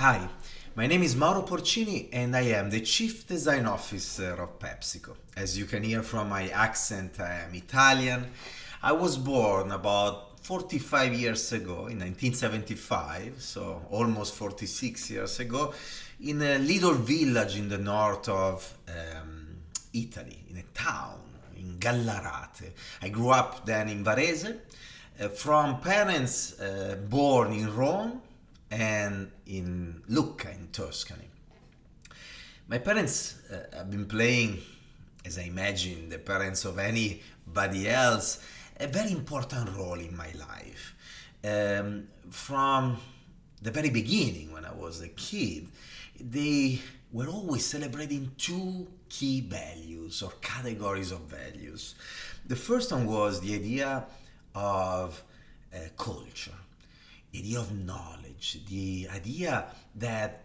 Hi, my name is Mauro Porcini and I am the Chief Design Officer of PepsiCo. As you can hear from my accent, I am Italian. I was born about 45 years ago in 1975, so almost 46 years ago, in a little village in the north of Italy, in a town, in Gallarate. I grew up then in Varese, from parents born in Rome and in Lucca in Tuscany. My parents have been playing, as I imagine the parents of anybody else, a very important role in my life. From the very beginning, when I was a kid, they were always celebrating two key values or categories of values. The first one was the idea of culture, the idea of knowledge, the idea that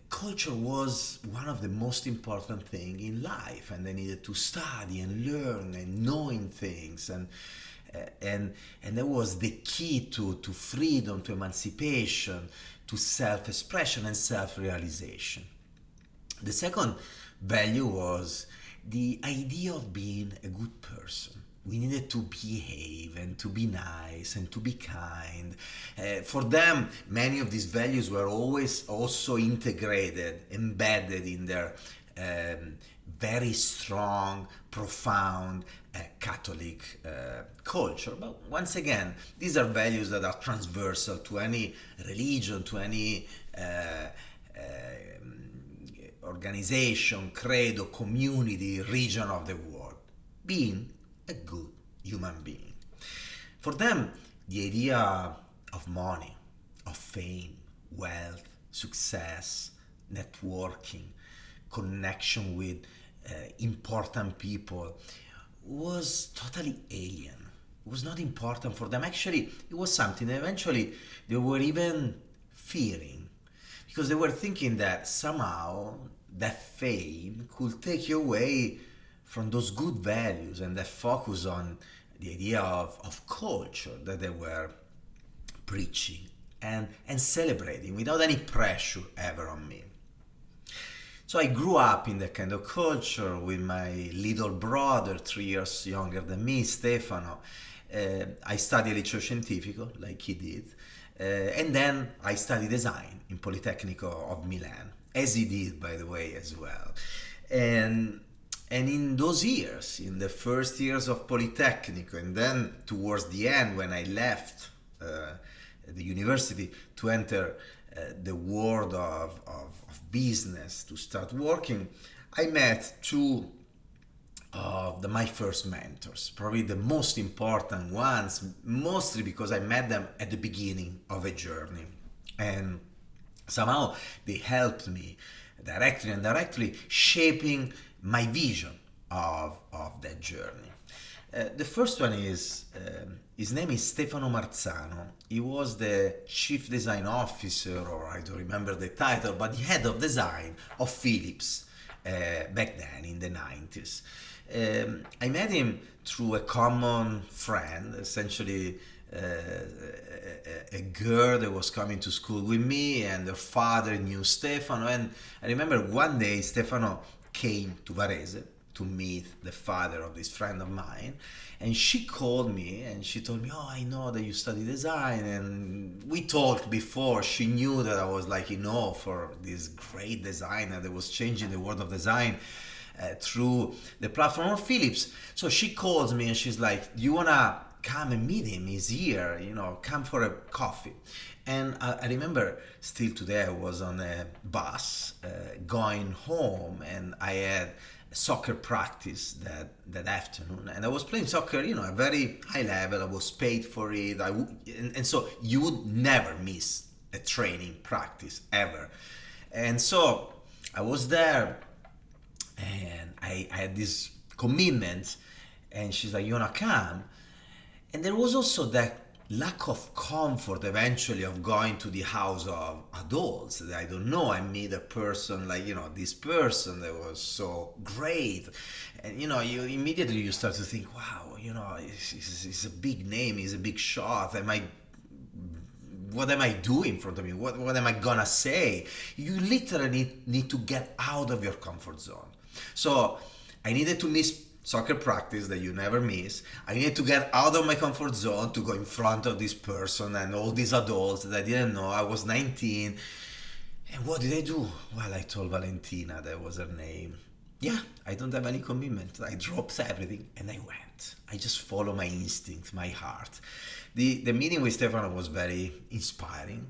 culture was one of the most important things in life, and they needed to study and learn and knowing things, and that was the key to freedom, to emancipation, to self-expression and self-realization. The second value was the idea of being a good person. We needed to behave and to be nice and to be kind. For them, many of these values were always also integrated, embedded in their very strong, profound Catholic culture. But once again, these are values that are transversal to any religion, to any organization, credo, community, region of the world. Being a good human being. For them, the idea of money, of fame, wealth, success, networking, connection with important people was totally alien. It was not important for them. Actually, it was something that eventually they were even fearing, because they were thinking that somehow that fame could take you away from those good values and that focus on the idea of culture that they were preaching and celebrating without any pressure ever on me. So I grew up in that kind of culture with my little brother, 3 years younger than me, Stefano. I studied liceo scientifico, like he did, and then I studied design in Politecnico of Milan, as he did, by the way, as well. And in those years, in the first years of Politecnico, and then towards the end, when I left the university to enter the world of business, to start working, I met two of my first mentors, probably the most important ones, mostly because I met them at the beginning of a journey. And somehow they helped me directly and indirectly shaping my vision of that journey. The first one is, his name is Stefano Marzano. He was the chief design officer, or I don't remember the title, but the head of design of Philips back then in the 90s. I met him through a common friend, essentially a girl that was coming to school with me, and her father knew Stefano. And I remember one day Stefano came to Varese to meet the father of this friend of mine, and she called me and she told me, "Oh, I know that you study design," and we talked before. She knew that I was like, for this great designer that was changing the world of design through the platform of Philips. So she calls me and she's like, "Do you wanna come and meet him? He's here, come for a coffee." And I remember still today, I was on a bus going home, and I had soccer practice that afternoon, and I was playing soccer, at very high level. I was paid for it. And so you would never miss a training practice ever. And so I was there, and I had this commitment, and she's like, "You wanna come?" And there was also that lack of comfort eventually of going to the house of adults that I don't know. I meet a person like, this person that was so great. And, you immediately you start to think, wow, he's a big name, he's a big shot. I might what am I doing in front of me? What am I gonna say? You literally need to get out of your comfort zone. So I needed to miss soccer practice that you never miss. I needed to get out of my comfort zone to go in front of this person and all these adults that I didn't know. I was 19. And what did I do? Well, I told Valentina, that was her name. Yeah, I don't have any commitment. I dropped everything and I went. I just follow my instinct, my heart. The meeting with Stefano was very inspiring.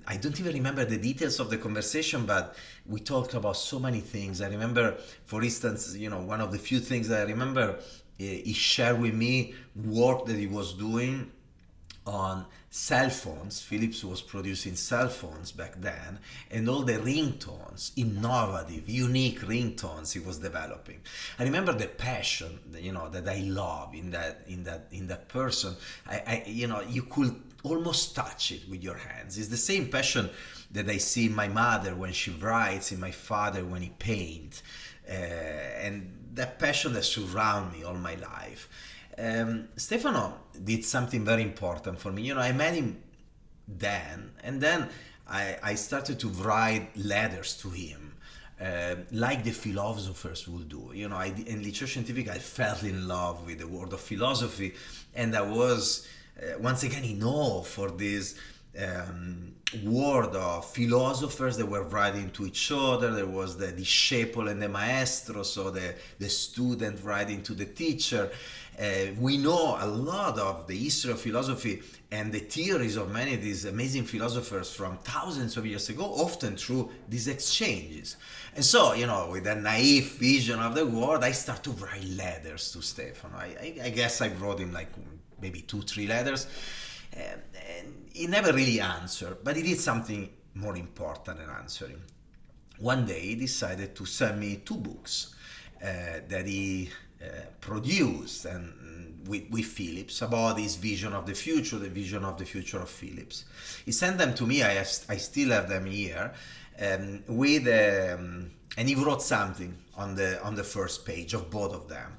I don't even remember the details of the conversation, but we talked about so many things. I remember, for instance, one of the few things that I remember, he shared with me work that he was doing on cell phones. Philips was producing cell phones back then, and all the ringtones, innovative, unique ringtones he was developing. I remember the passion, that I love in that person. You could almost touch it with your hands. It's the same passion that I see in my mother when she writes, in my father when he paints, and that passion that surrounds me all my life. Stefano did something very important for me. I met him then, and then I started to write letters to him, like the philosophers would do. In Liceo Scientifico, I fell in love with the world of philosophy, and I was once again in awe for this world of philosophers that were writing to each other. There was the disciple and the maestro, so the student writing to the teacher. We know a lot of the history of philosophy and the theories of many of these amazing philosophers from thousands of years ago, often through these exchanges. And so, with a naive vision of the world, I start to write letters to Stefano. I guess I wrote him like maybe 2-3 letters, and he never really answered, but he did something more important than answering. One day he decided to send me 2 books that he produced and with Philips, about his vision of the future, the vision of the future of Philips. He sent them to me. I still have them here, and he wrote something on the first page of both of them.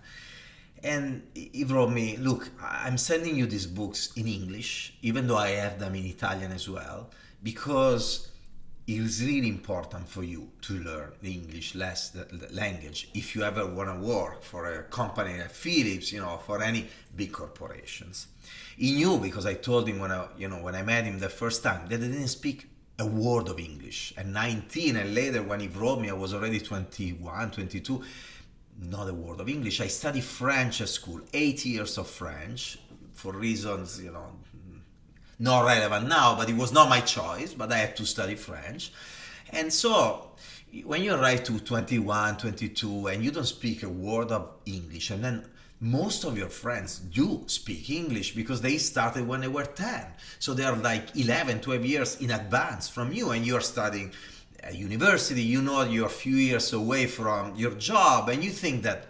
And he wrote me, look, I'm sending you these books in English, even though I have them in Italian as well, because it is really important for you to learn the English language if you ever want to work for a company like Philips, for any big corporations. He knew, because I told him when I met him the first time, that I didn't speak a word of English. At 19, and later when he wrote me, I was already 21, 22. Not a word of English. I studied French at school, 8 years of French, for reasons, not relevant now, but it was not my choice, but I had to study French. And so when you arrive to 21, 22, and you don't speak a word of English, and then most of your friends do speak English because they started when they were 10. So they are like 11, 12 years in advance from you, and you're studying at university. You're a few years away from your job, and you think that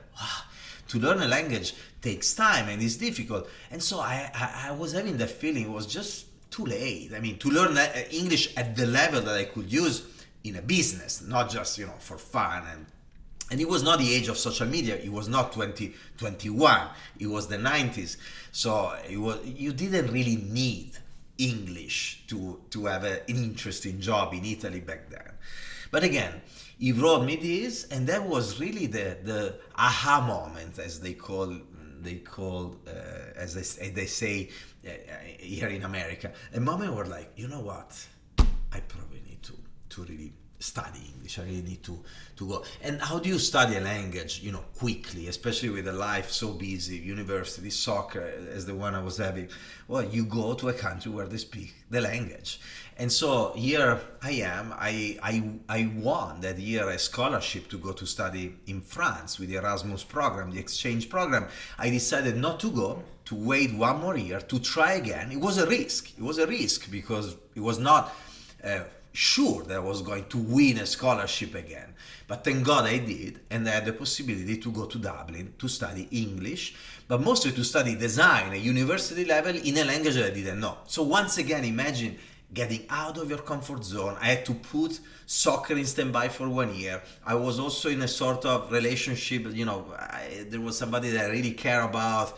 to learn a language takes time and is difficult. And so I was having that feeling it was just too late. I mean, to learn English at the level that I could use in a business, not just for fun. And it was not the age of social media. It was not 2021. It was the 90s. So you didn't really need English to have an interesting job in Italy back then. But again, he wrote me this, and that was really the aha moment, as they say here in America. A moment where, like, you know what, I probably need to really study English. I really need to go. And how do you study a language, quickly, especially with a life so busy, university, soccer, as the one I was having? Well, you go to a country where they speak the language. And so here I am. I won that year a scholarship to go to study in France with the Erasmus program, the exchange program. I decided not to go, to wait 1 more year, to try again. It was a risk. It was a risk because it was not sure that I was going to win a scholarship again. But thank God I did, and I had the possibility to go to Dublin to study English, but mostly to study design at university level in a language that I didn't know. So once again, imagine getting out of your comfort zone. I had to put soccer in standby for 1 year. I was also in a sort of relationship, there was somebody that I really care about.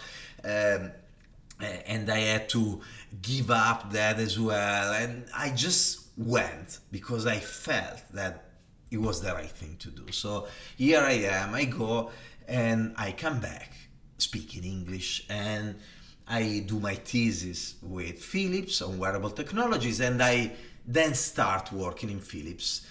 and I had to give up that as well. And I just went because I felt that it was the right thing to do. So here I am, I go and I come back speaking English, and I do my thesis with Philips on wearable technologies, and I then start working in Philips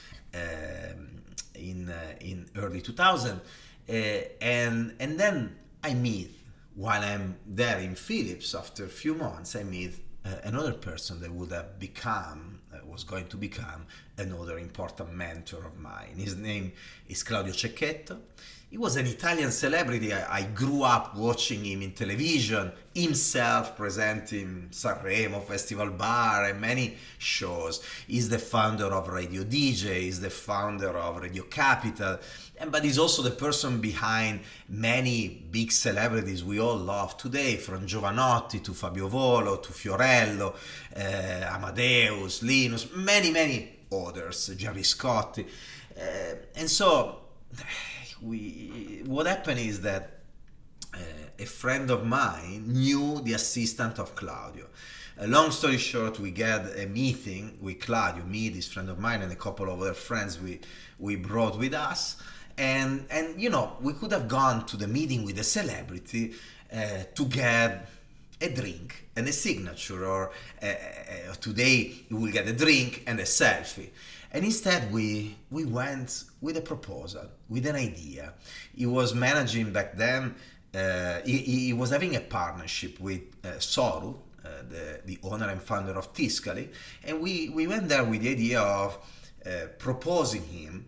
in early 2000, and then I meet, while I'm there in Philips, after a few months, I meet another person that would have become, was going to become another important mentor of mine. His name is Claudio Cecchetto. He was an Italian celebrity. I grew up watching him in television, himself presenting Sanremo Festival Bar and many shows. He's the founder of Radio DJ, he's the founder of Radio Capital, but he's also the person behind many big celebrities we all love today, from Giovanotti to Fabio Volo to Fiorello, Amadeus, Linus, many others, Gerry Scotti. And so what happened is that a friend of mine knew the assistant of Claudio. Long story short, we got a meeting with Claudio, me, this friend of mine, and a couple of other friends we brought with us. And you know, we could have gone to the meeting with a celebrity to get a drink and a signature, or today you will get a drink and a selfie. And instead we went with a proposal, with an idea. He was managing back then, he was having a partnership with Soru, the owner and founder of Tiscali, and we went there with the idea of proposing him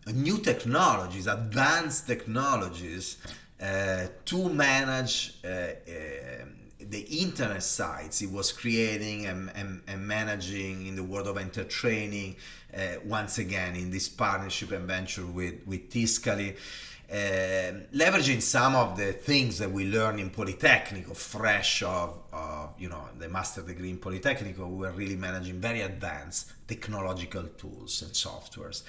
new technologies, advanced technologies, to manage the internet sites he was creating and managing in the world of entertaining, once again in this partnership and venture with Tiscali, leveraging some of the things that we learned in Politecnico, fresh of you know, the master degree in Politecnico. We were really managing very advanced technological tools and softwares.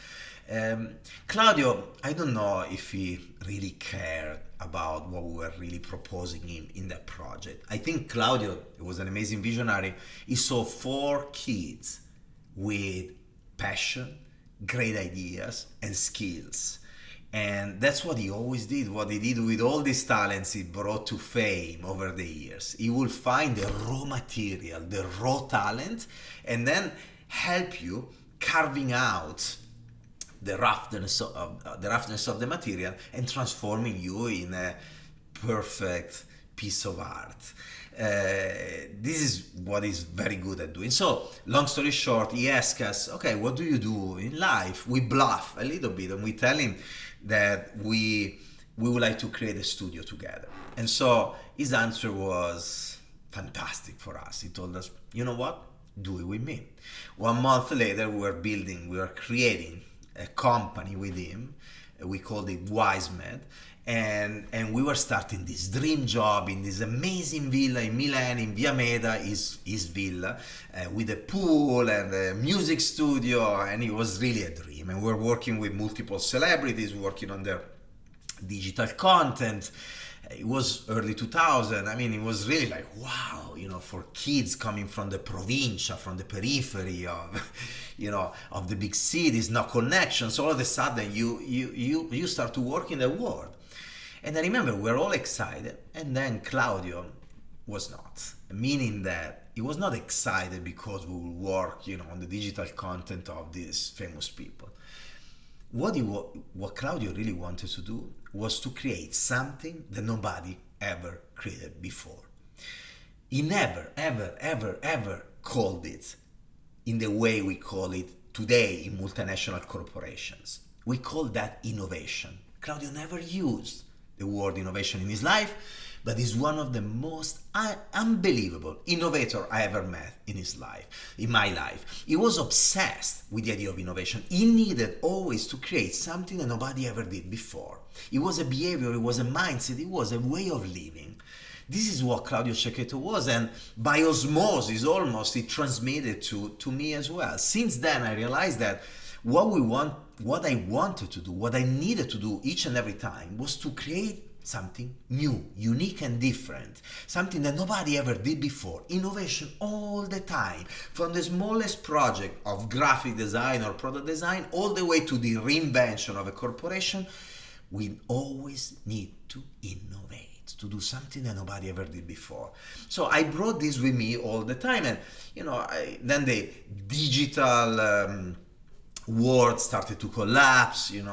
Claudio, I don't know if he really cared about what we were really proposing him in that project. I think Claudio was an amazing visionary. He saw 4 kids with passion, great ideas, and skills. And that's what he always did, what he did with all these talents he brought to fame over the years. He will find the raw material, the raw talent, and then help you carving out the roughness of the material and transforming you in a perfect piece of art. This is what he's very good at doing. So, long story short, he asked us, okay, what do you do in life? We bluff a little bit and we tell him that we would like to create a studio together. And so his answer was fantastic for us. He told us, you know what? Do it with me. 1 month later, we were creating a company with him. We called it WiseMed, and we were starting this dream job in this amazing villa in Milan, in Via Meda, his villa, with a pool and a music studio, and it was really a dream. And we were working with multiple celebrities, working on their digital content. It was early 2000. I mean, it was really like, wow, you know, for kids coming from the provincia, from the periphery of, you know, of the big cities, no connections. All of a sudden, you start to work in the world. And I remember we were all excited, and then Claudio was not, meaning that he was not excited because we would work, you know, on the digital content of these famous people. What Claudio really wanted to do was to create something that nobody ever created before. He never, ever called it in the way we call it today in multinational corporations. We call that innovation. Claudio never used the word innovation in his life, but he's one of the most unbelievable innovator I ever met in my life. He was obsessed with the idea of innovation. He needed always to create something that nobody ever did before. It was a behavior, it was a mindset, it was a way of living. This is what Claudio Cecchetto was, and by osmosis almost it transmitted to me as well. Since then I realized that what I wanted to do, what I needed to do each and every time was to create something new, unique and different, something that nobody ever did before. Innovation all the time, from the smallest project of graphic design or product design all the way to the reinvention of a corporation. We always need to innovate, to do something that nobody ever did before. So I brought this with me all the time, and then the digital world started to collapse. There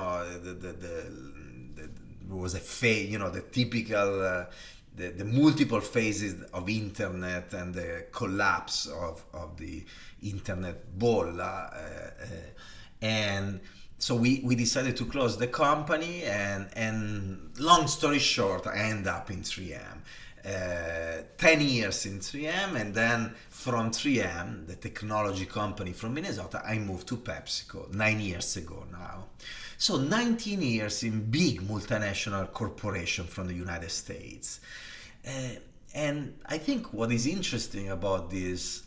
was a phase, the typical, the multiple phases of internet and the collapse of the internet bolla, and so we decided to close the company, and long story short, I end up in 3M. 10 years in 3M, and then from 3M, the technology company from Minnesota, I moved to PepsiCo 9 years ago now. So 19 years in big multinational corporation from the United States. And I think what is interesting about these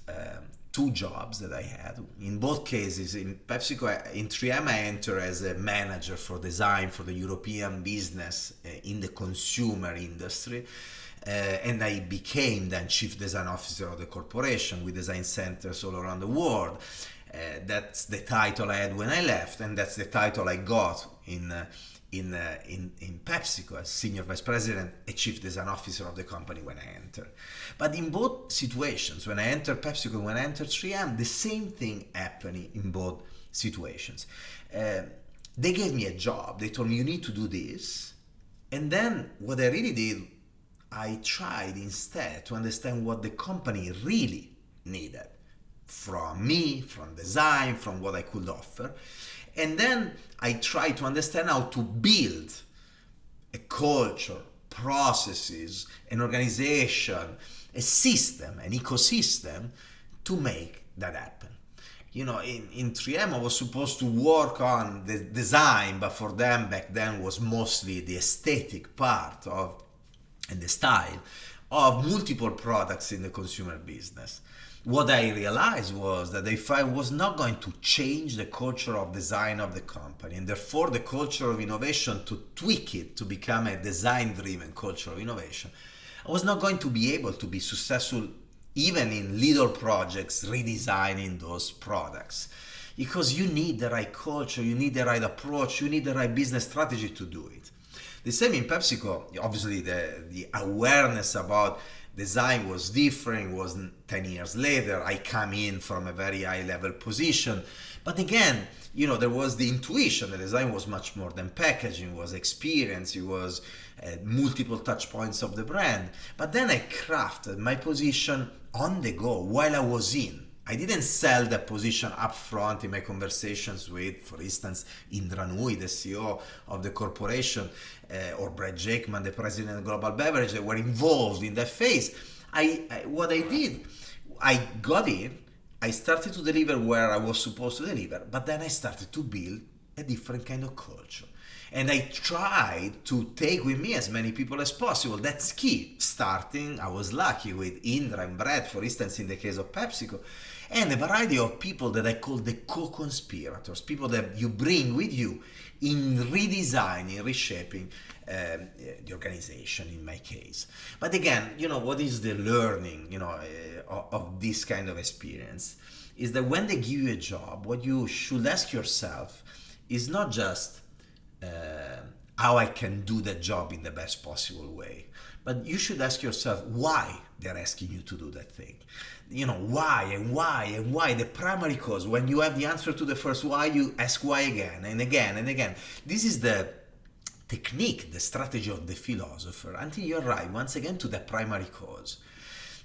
two jobs that I had, in both cases, in PepsiCo, in 3M, I entered as a manager for design for the European business in the consumer industry. And I became then chief design officer of the corporation with design centers all around the world. That's the title I had when I left, and that's the title I got in PepsiCo as senior vice president and chief design officer of the company when I entered. But in both situations, when I entered PepsiCo and when I entered 3M, the same thing happened in both situations. They gave me a job. They told me, you need to do this. And then what I really did, I tried instead to understand what the company really needed from me, from design, from what I could offer. And then I tried to understand how to build a culture, processes, an organization, a system, an ecosystem to make that happen. In 3M, I was supposed to work on the design, but for them back then was mostly the aesthetic part of and the style of multiple products in the consumer business. What I realized was that if I was not going to change the culture of design of the company, and therefore the culture of innovation, to tweak it to become a design-driven culture of innovation, I was not going to be able to be successful even in little projects redesigning those products. Because you need the right culture, you need the right approach, you need the right business strategy to do it. The same in PepsiCo. Obviously the awareness about design was different. It was 10 years later. I come in from a very high level position. But again, there was the intuition that design was much more than packaging, it was experience, it was multiple touch points of the brand. But then I crafted my position on the go while I was in. I didn't sell that position up front in my conversations with, for instance, Indra Nooyi, the CEO of the corporation, or Brett Jakeman, the president of Global Beverage, that were involved in that phase. What I did, I got in, I started to deliver where I was supposed to deliver, but then I started to build a different kind of culture. And I tried to take with me as many people as possible. That's key. Starting, I was lucky with Indra and Brett, for instance, in the case of PepsiCo, and a variety of people that I call the co-conspirators, people that you bring with you in redesigning, reshaping the organization in my case. But again, what is the learning, of this kind of experience is that when they give you a job, what you should ask yourself is not just how I can do that job in the best possible way, but you should ask yourself why they're asking you to do that thing. Why and why and why, the primary cause. When you have the answer to the first why, you ask why again and again and again. This is the technique, the strategy of the philosopher, until you arrive once again to the primary cause.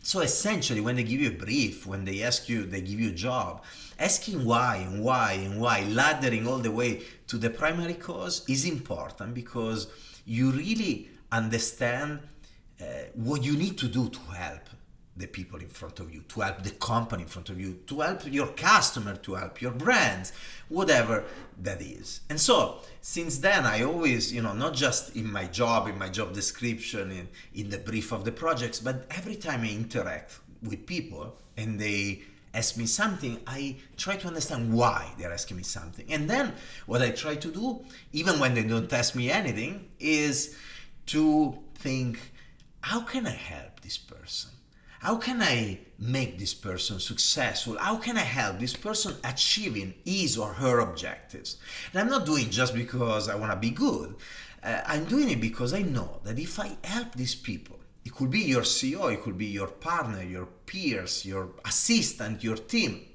So essentially, when they give you a brief, when they give you a job, asking why and why and why, laddering all the way to the primary cause is important, because you really understand what you need to do to help the people in front of you, to help the company in front of you, to help your customer, to help your brands, whatever that is. And so since then, I always, not just in my job description, in the brief of the projects, but every time I interact with people and they ask me something, I try to understand why they're asking me something. And then what I try to do, even when they don't ask me anything, is to think, how can I help this person? How can I make this person successful? How can I help this person achieving his or her objectives? And I'm not doing it just because I want to be good. I'm doing it because I know that if I help these people, it could be your CEO, it could be your partner, your peers, your assistant, your team,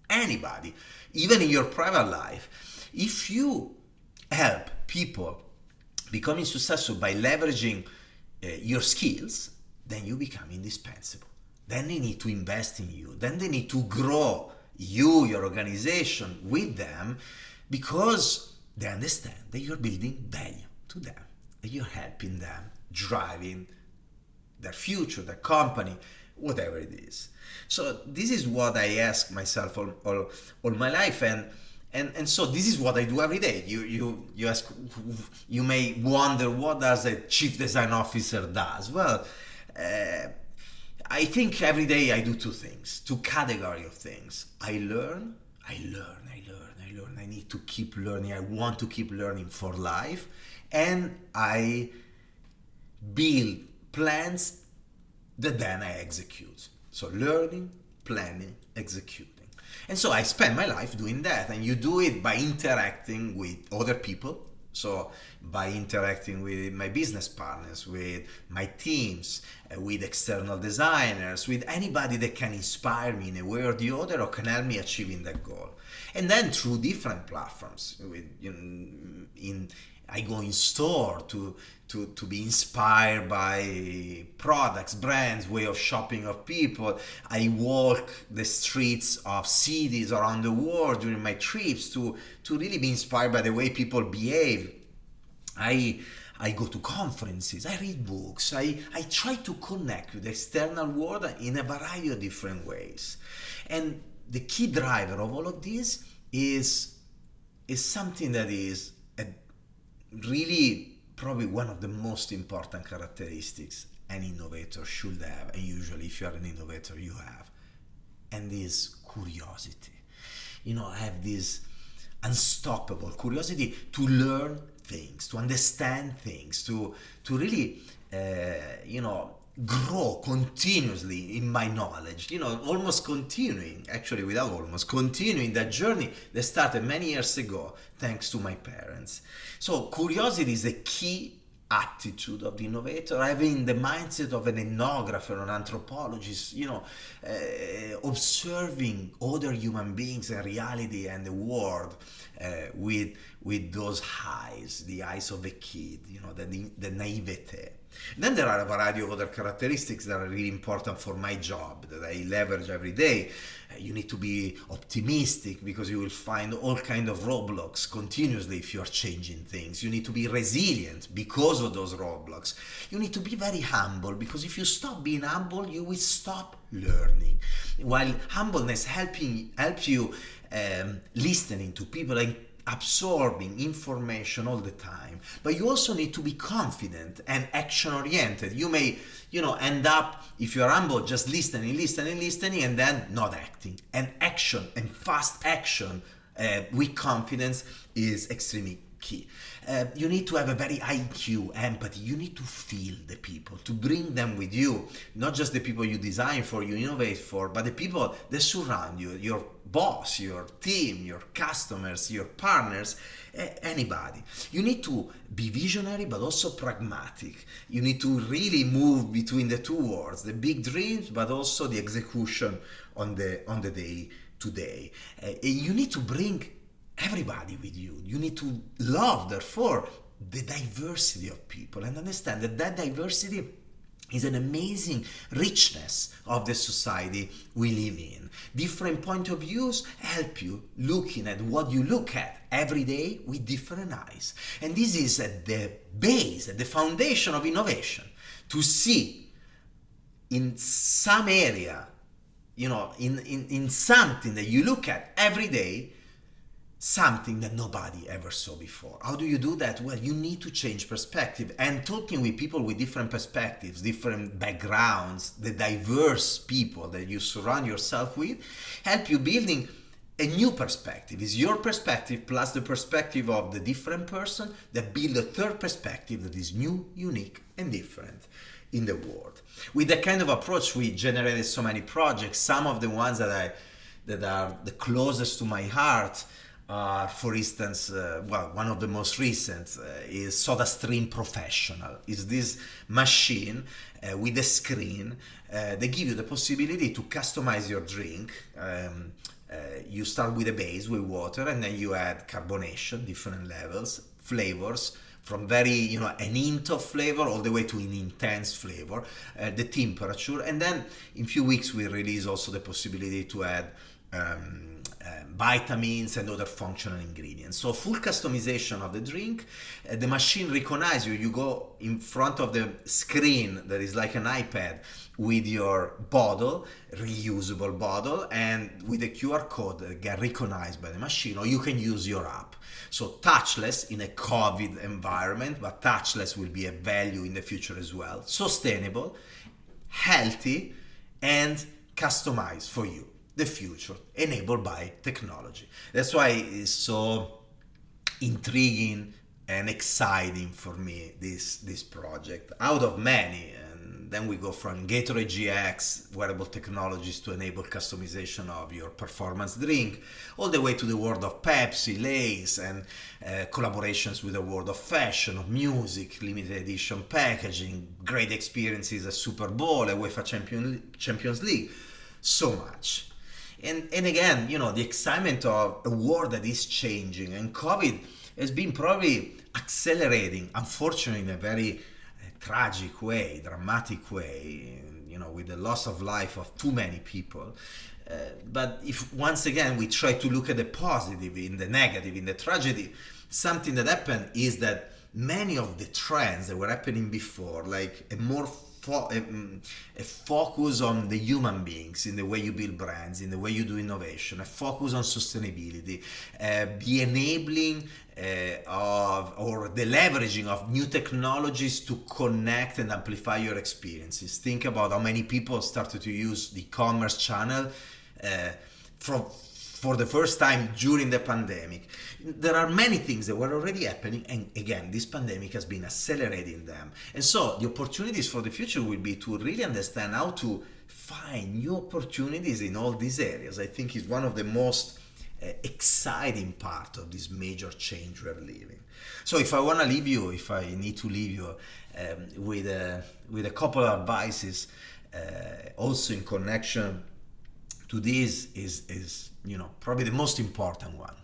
anybody, even in your private life. If you help people becoming successful by leveraging your skills, then you become indispensable. Then they need to invest in you. Then they need to grow you, your organization with them, because they understand that you're building value to them, that you're helping them, driving their future, their company, whatever it is. So this is what I ask myself all my life, and so this is what I do every day. You ask, you may wonder, what does a chief design officer does? Well, I think every day I do two things, two categories of things. I learn. I need to keep learning. I want to keep learning for life. And I build plans that then I execute. So learning, planning, executing. And so I spend my life doing that. And you do it by interacting with other people. So by interacting with my business partners, with my teams, with external designers, with anybody that can inspire me in a way or the other, or can help me achieving that goal. And then through different platforms, I go in store to be inspired by products, brands, way of shopping of people. I walk the streets of cities around the world during my trips to really be inspired by the way people behave. I go to conferences, I read books, I try to connect with the external world in a variety of different ways. And the key driver of all of this is something that is really probably one of the most important characteristics an innovator should have, and usually if you are an innovator you have, and this curiosity. I have this unstoppable curiosity to learn things, to understand things, to really grow continuously in my knowledge, almost continuing that journey that started many years ago thanks to my parents. So curiosity is a key attitude of the innovator, having the mindset of an ethnographer, an anthropologist, observing other human beings and reality and the world with those eyes, the eyes of a kid, the naivete. Then there are a variety of other characteristics that are really important for my job that I leverage every day. You need to be optimistic because you will find all kinds of roadblocks continuously if you are changing things. You need to be resilient because of those roadblocks. You need to be very humble because if you stop being humble, you will stop learning. While humbleness helps you listening to people and absorbing information all the time, but you also need to be confident and action oriented. You may end up, if you're humble, just listening and then not acting. And action and fast action with confidence is extremely key. You need to have a very IQ, empathy. You need to feel the people, to bring them with you, not just the people you design for, you innovate for, but the people that surround you, your boss, your team, your customers, your partners, anybody. You need to be visionary but also pragmatic. You need to really move between the two worlds, the big dreams but also the execution on the day to day. You need to bring everybody with you. You need to love, therefore, the diversity of people and understand that diversity is an amazing richness of the society we live in. Different point of views help you looking at what you look at every day with different eyes. And this is at the base, at the foundation of innovation. To see in some area, in something that you look at every day, something that nobody ever saw before. How do you do that? Well, you need to change perspective, and talking with people with different perspectives, different backgrounds, the diverse people that you surround yourself with, help you building a new perspective. It's your perspective plus the perspective of the different person that build a third perspective that is new, unique, and different in the world. With that kind of approach, we generated so many projects. Some of the ones that are the closest to my heart are, for instance, one of the most recent is SodaStream Professional. Is this machine with a screen. They give you the possibility to customize your drink. You start with a base with water, and then you add carbonation, different levels, flavors, from very, an hint of flavor all the way to an intense flavor, the temperature, and then in few weeks we release also the possibility to add vitamins and other functional ingredients. So full customization of the drink. The machine recognizes you. You go in front of the screen that is like an iPad with your bottle, reusable bottle, and with a QR code that get recognized by the machine, or you can use your app. So touchless in a COVID environment, but touchless will be a value in the future as well. Sustainable, healthy, and customized for you. The future, enabled by technology. That's why it's so intriguing and exciting for me, this project. Out of many, and then we go from Gatorade GX, wearable technologies to enable customization of your performance drink, all the way to the world of Pepsi, Lay's, and collaborations with the world of fashion, of music, limited edition packaging, great experiences at Super Bowl, a UEFA Champions League, so much. And again, the excitement of a world that is changing, and COVID has been probably accelerating, unfortunately, in a very tragic way, dramatic way, with the loss of life of too many people. But if once again we try to look at the positive in the negative, in the tragedy, something that happened is that many of the trends that were happening before, like a more a focus on the human beings in the way you build brands, in the way you do innovation, a focus on sustainability, the enabling of or the leveraging of new technologies to connect and amplify your experiences. Think about how many people started to use the e-commerce channel for the first time during the pandemic. There are many things that were already happening, and again, this pandemic has been accelerating them. And so the opportunities for the future will be to really understand how to find new opportunities in all these areas. I think is one of the most exciting part of this major change we're living. So if I want to leave you, if I need to leave you with a couple of advices, also in connection to this is probably the most important one.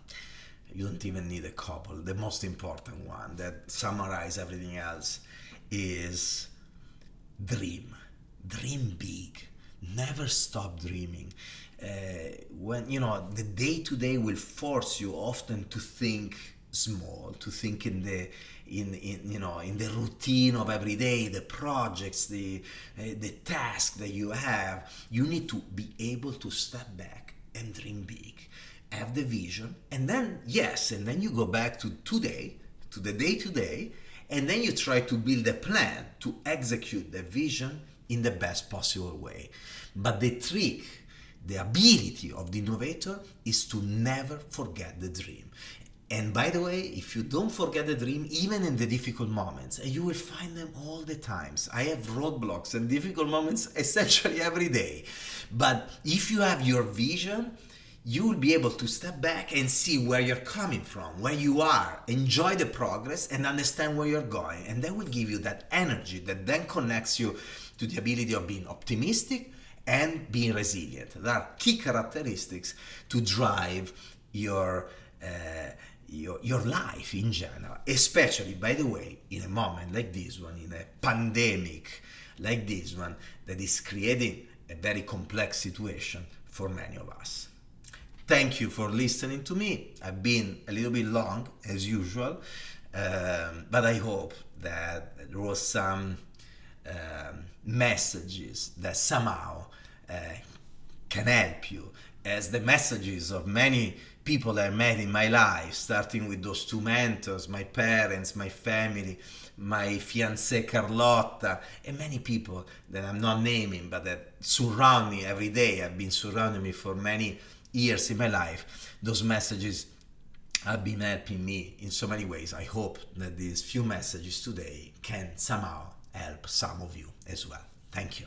You don't even need a couple. The most important one that summarizes everything else is dream big. Never stop dreaming. When the day-to-day will force you often to think small, to think in the routine of every day, the projects, the task that you have. You need to be able to step back and dream big, have the vision, and then you go back to today, to the day-to-day, and then you try to build a plan to execute the vision in the best possible way. But the trick, the ability of the innovator is to never forget the dream. And by the way, if you don't forget the dream, even in the difficult moments, and you will find them all the times. I have roadblocks and difficult moments essentially every day. But if you have your vision, you will be able to step back and see where you're coming from, where you are, enjoy the progress, and understand where you're going. And that will give you that energy that then connects you to the ability of being optimistic and being resilient. There are key characteristics to drive your life in general, especially, by the way, in a moment like this one, in a pandemic like this one, that is creating a very complex situation for many of us. Thank you for listening to me. I've been a little bit long, as usual, but I hope that there was some messages that somehow can help you, as the messages of many people I met in my life, starting with those two mentors, my parents, my family, my fiancée Carlotta, and many people that I'm not naming, but that surround me every day, have been surrounding me for many years in my life, those messages have been helping me in so many ways. I hope that these few messages today can somehow help some of you as well. Thank you.